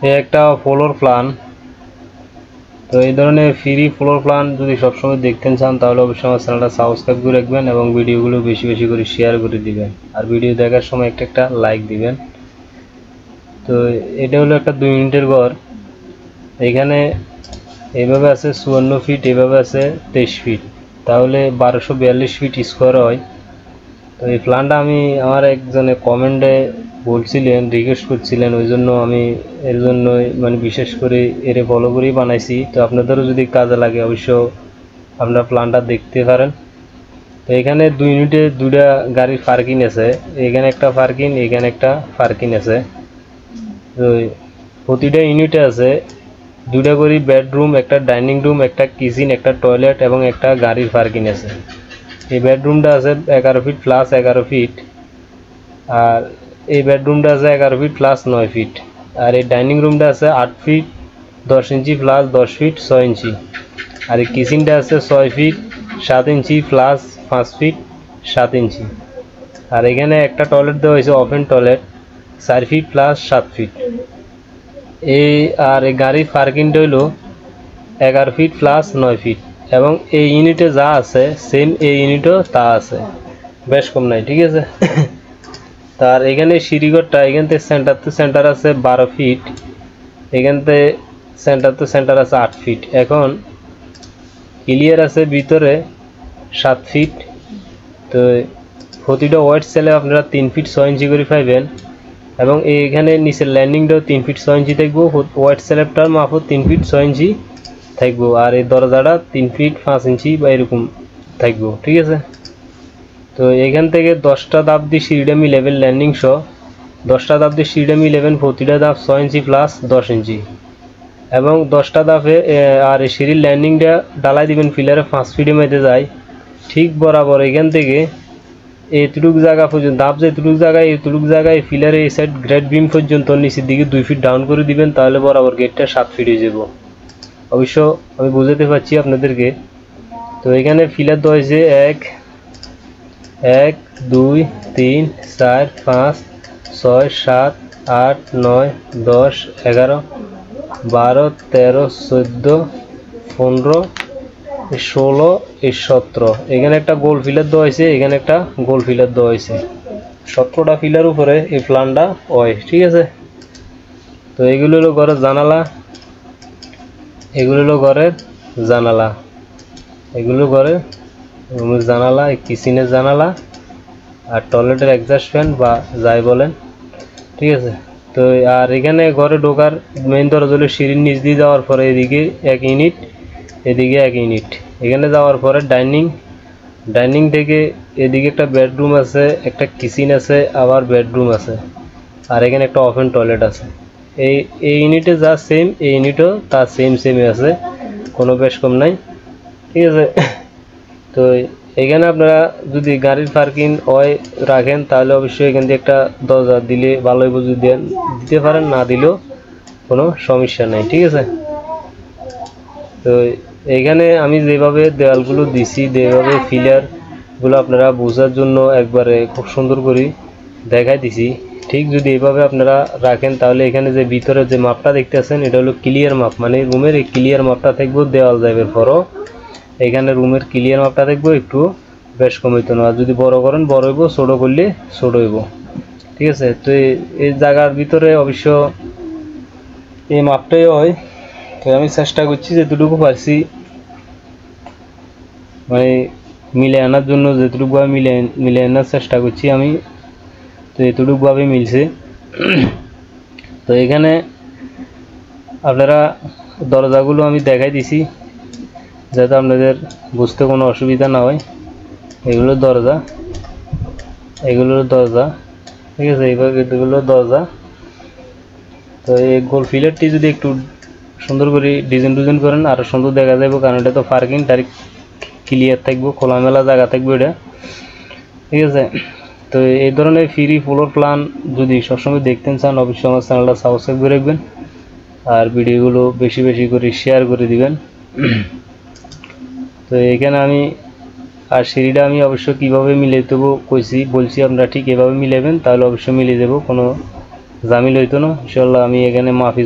এই একটা floor plan. তো এই ধরনের ফ্রি ফ্লোর প্ল্যান যদি সবসময় দেখতে চান তাহলে অবশ্যই আমার চ্যানেলটা সাবস্ক্রাইব করে রাখবেন এবং ভিডিওগুলো বেশি বেশি করে শেয়ার করে দিবেন, আর ভিডিও দেখার সময় একটা লাইক দিবেন। তো এটা হলো একটা 2 ইউনিটের ঘর। এখানে এইভাবে আছে 54 ফিট, এইভাবে আছে 23 ফিট, তাহলে 1242 ফিট স্কোয়ার হয়। তো এই প্ল্যানটা আমি আমার একজনে কমেন্টে বলছিলেন, রিকোয়েস্ট করছিলেন, ওই জন্য আমি এর জন্যই মানে বিশেষ করে এর ফলো করেই বানাইছি। তো আপনাদেরও যদি কাজে লাগে অবশ্য আপনারা প্ল্যানটা দেখতে পারেন। তো এখানে 2 ইউনিটে 2টা গাড়ির পার্কিং আছে, এখানে একটা পার্কিং, এখানে একটা পার্কিং আছে। তো প্রতিটা ইউনিটে আছে 2টা করে বেডরুম, একটা ডাইনিং রুম, একটা কিচেন, একটা টয়লেট এবং একটা গাড়ির পার্কিং আছে। এই বেডরুমটা আছে 11 ফিট প্লাস 11 ফিট, আর এই বেডরুমটা আছে 11 ফিট প্লাস 9 ফিট, আর এই ডাইনিং রুমটা আছে 8 feet 10 inch plus 10 feet 6 inch, আর এই কিচেনটা আছে 6 feet 7 inch plus 5 feet 7 inch, আর এখানে একটা টয়লেট দেওয়া হয়েছে open toilet 4 feet plus 7 feet. এই আর এই গাড়ির পার্কিংটা হলো 11 ফিট প্লাস 9 ফিট, এবং এই ইউনিটে যা আছে সেম এই ইউনিটও তা আছে, বেশ কম নাই, ঠিক আছে। তার এখানে সিঁড়িঘরটা এখান থেকে সেন্টার টু সেন্টার আছে 12 ফিট, এখান থেকে সেন্টার টু সেন্টার আছে 8 ফিট। এখন ক্লিয়ার আছে ভিতরে 7 ফিট। তো প্রতিটা ওয়াইড সেলে আপনারা 3 ফিট 6 ইঞ্চি করে পাইবেন, এবং এইখানে নিচের ল্যান্ডিংটাও 3 ফিট 6 ইঞ্চি থাকবো, ওয়াইড সেলেপটার মাপও 3 ফিট 6 ইঞ্চি থাকবো, আর এই দরজাটা 3 ফিট 5 ইঞ্চি বা এরকম থাকবো, ঠিক আছে। তো এখান থেকে 10টা ধাপ দিয়ে সিঁড়িটা মিলাবেন, ল্যান্ডিং সহ 10টা ধাপ দিয়ে সিঁড়িটা মিলাবেন, প্রতিটা ধাপ 6 ইঞ্চি প্লাস 10 ইঞ্চি, এবং 10টা ধাপে আর এই সিঁড়ির ল্যান্ডিংটা ডালাই দিবেন পিলারে 5 ফিটের মধ্যে যায়, ঠিক বরাবর এখান থেকে এইটুক জায়গা পর্যন্ত ধাপ যেটুক জায়গায় এইটুক জায়গায় পিলারে এই সাইড গ্রেড বিম পর্যন্ত নিচের দিকে 2 ফিট ডাউন করে দিবেন, তাহলে বরাবর গেটটা 7 ফিট হয়ে যাব। অবশ্য আমি বুঝাতে পারছি আপনাদেরকে। তো এখানে পিলার দেওয়া হয়েছে 1 2 3 4 5 6 7 8 9 10 11 12 13 14 15 16 17। এখানে একটা গোল ফিলার দেওয়া হয়েছে, এখানে একটা গোল ফিলার দেওয়া হয়েছে, 17টা ফিলার উপরে এই প্ল্যানটা হয়, ঠিক আছে। তো এগুলো হলো ঘরের জানালা, এগুলো হলো ঘরের জানালা, এগুলো ঘরের রুমের জানালা, কিচেনের জানালা, আর টয়লেটের এক্সস্ট ফ্যান বা যাই বলেন, ঠিক আছে। তো আর এখানে ঘরে ঢোকার মেইন দরজা হলো সিঁড়ির নিচ দিয়ে যাওয়ার পরে এদিকে 1 ইউনিট, এদিকে 1 ইউনিট, এখানে যাওয়ার পরে ডাইনিং থেকে এদিকে একটা বেডরুম আছে, একটা কিচেন আছে, আবার বেডরুম আছে, আর এখানে একটা ওপেন টয়লেট আছে। এই ইউনিটে যা সেম এই ইউনিটও তা সেমই আছে, কোনো বেশ কম নাই, ঠিক আছে। তো এখানে আপনারা যদি গাড়ির পার্কিং হয় রাখেন তাহলে অবশ্যই এখান থেকে একটা দরজা দিলে ভালো হবে, যদি দিতে পারেন, না দিলেও কোনো সমস্যা নেই, ঠিক আছে। তো এখানে আমি যেভাবে দেওয়ালগুলো দিছি, যেভাবে ফিলারগুলো আপনারা বোঝার জন্য একবারে খুব সুন্দর করে দেখাই দিছি, ঠিক যদি এইভাবে আপনারা রাখেন তাহলে এখানে যে ভিতরে যে মাপটা দেখতেছেন এটা হলো ক্লিয়ার মাপ, মানে রুমের এই ক্লিয়ার মাপটা থাকবো, দেওয়াল যাবের পরও এখানে রুমের ক্লিয়ার মাপটা থাকবো, একটু বেশ কম হইতো না, আর যদি বড় করেন বড় হইব, ছোটো করলে ছোটো হইব, ঠিক আছে। তো এই জায়গার ভিতরে অবশ্য এই মাপটাই হয়। তো আমি চেষ্টা করছি যেটুকু পারছি মানে মিলে আনার জন্য, যেটুকুভাবে মিলে আনার চেষ্টা করছি আমি, তো এতটুকুভাবে মিলছে। তো এখানে আপনারা দরজাগুলো আমি দেখাই দিছি যাতে আপনাদের বুঝতে কোনো অসুবিধা না হয়। এগুলো দরজা, এগুলোর দরজা, ঠিক আছে, এইভাবে এগুলো দরজা। তো এই গোল ফিলারটি যদি একটু সুন্দর করে ডিজাইন করেন আরও সুন্দর দেখা যাবে, কারণ এটা তো পার্কিং ডাইরেক্ট ক্লিয়ার থাকবো, খোলামেলা জায়গা থাকবে এটা, ঠিক আছে। তো এই ধরনের ফ্রি ফ্লোর প্ল্যান যদি সবসময় দেখতে চান অবশ্যই আমার চ্যানেলটা সাবস্ক্রাইব করে রাখবেন, আর ভিডিওগুলো বেশি বেশি করে শেয়ার করে দিবেন। তো এখানে আমি আর সিঁড়িটা আমি অবশ্য কীভাবে মিলিয়ে দেবো বলছি, আপনারা ঠিক এভাবে মিলাবেন তাহলে অবশ্যই মিলিয়ে দেবো, কোনো জামিল হইতো না ইনশাল্লাহ। আমি এখানে মাফি